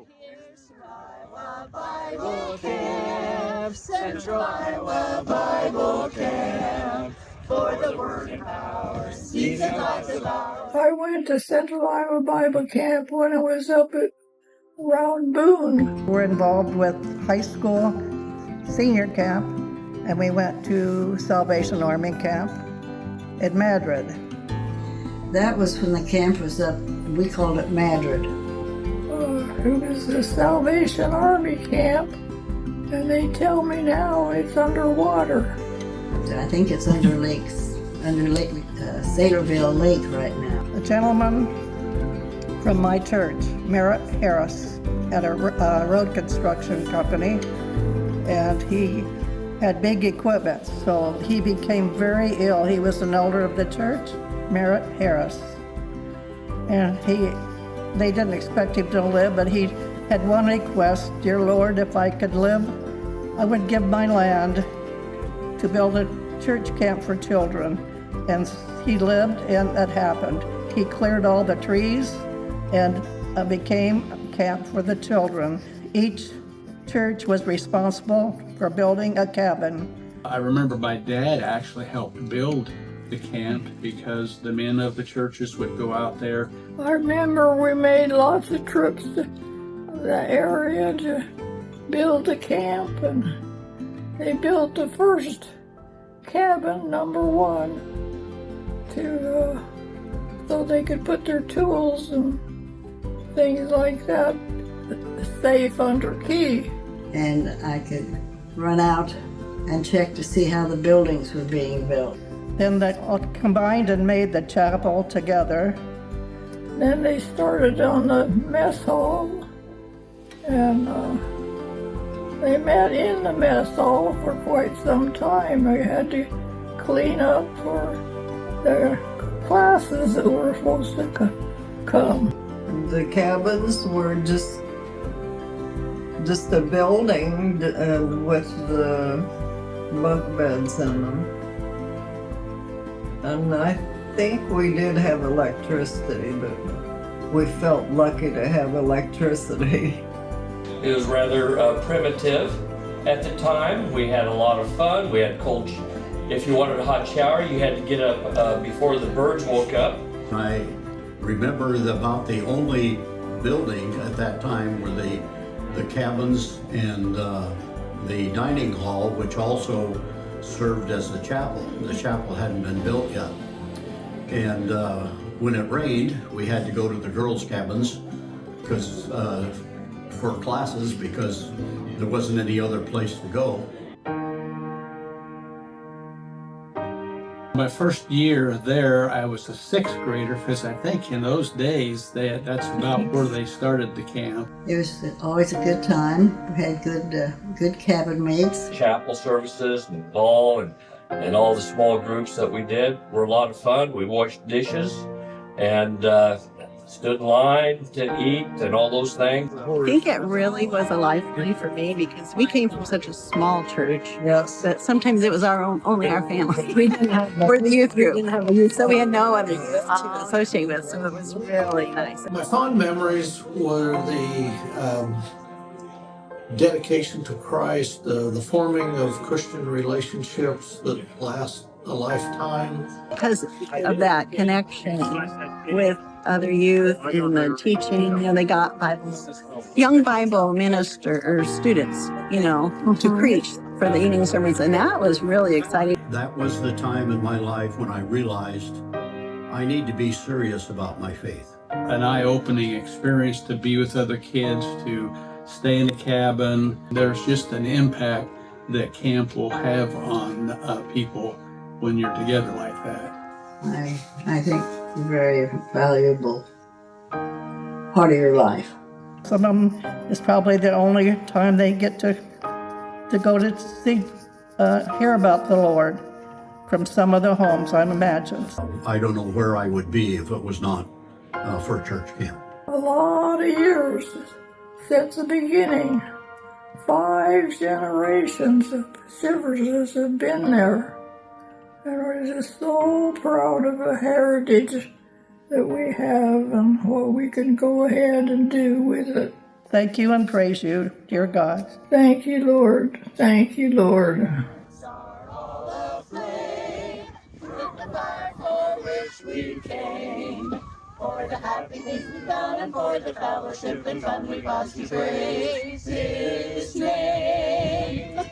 Here's Iowa Bible Camp, Central Iowa Bible Camp, for the word and power, season lives about. I went to Central Iowa Bible Camp when I was up at around Boone. We're involved with high school senior camp, and we went to Salvation Army camp at Madrid. That was when the camp was up, we called it Madrid. It was the Salvation Army camp, and they tell me now it's underwater. I think it's under Saylorville Lake right now. A gentleman from my church, Merritt Harris, had a road construction company, and he had big equipment, so he became very ill. He was an elder of the church, Merritt Harris, and they didn't expect him to live, but he had one request: "Dear Lord, if I could live, I would give my land to build a church camp for children." And he lived, and that happened. He cleared all the trees and became a camp for the children. Each church was responsible for building a cabin. I remember my dad actually helped build the camp because the men of the churches would go out there. I remember we made lots of trips to the area to build the camp, and they built the first cabin, number one, so they could put their tools and things like that safe under key. And I could run out and check to see how the buildings were being built. Then they all combined and made the chapel together. Then they started on the mess hall, and they met in the mess hall for quite some time. They had to clean up for the classes that were supposed to come. The cabins were just a building with the bunk beds in them. And I think we did have electricity, but we felt lucky to have electricity. It was rather primitive at the time. We had a lot of fun. We had cold. If you wanted a hot shower, you had to get up before the birds woke up. I remember about the only building at that time were the cabins and the dining hall, which also served as the chapel. The chapel hadn't been built yet. And when it rained, we had to go to the girls' cabins for classes because there wasn't any other place to go. My first year there, I was a sixth grader because I think in those days that's about where they started the camp. It was always a good time. We had good cabin mates. Chapel services and ball and all the small groups that we did were a lot of fun. We washed dishes and stood in line to eat and all those things. I think it really was a lifeline for me because we came from such a small church. Yes. That sometimes it was only our family. We didn't have we're the youth group. So we had no other youth to associate with. So it was really nice. My fond memories were the dedication to Christ, the forming of Christian relationships that last a lifetime. Because of that connection with other youth and the teaching, they got young Bible minister students, to preach for the evening sermons, and that was really exciting. That was the time in my life when I realized I need to be serious about my faith. An eye-opening experience to be with other kids, to stay in the cabin. There's just an impact that camp will have on people when you're together like that. I think very valuable part of your life. Some of them is probably the only time they get to go to see, hear about the Lord from some of the homes, I imagine. I don't know where I would be if it was not for church camp. A lot of years since the beginning. 5 generations of Silverses have been there. And we're just so proud of the heritage that we have and what we can go ahead and do with it. thank you and praise you, dear God. Thank you, Lord. Thank you, Lord. For the happy things we've done and for the fellowship and fun we caused to praise His name.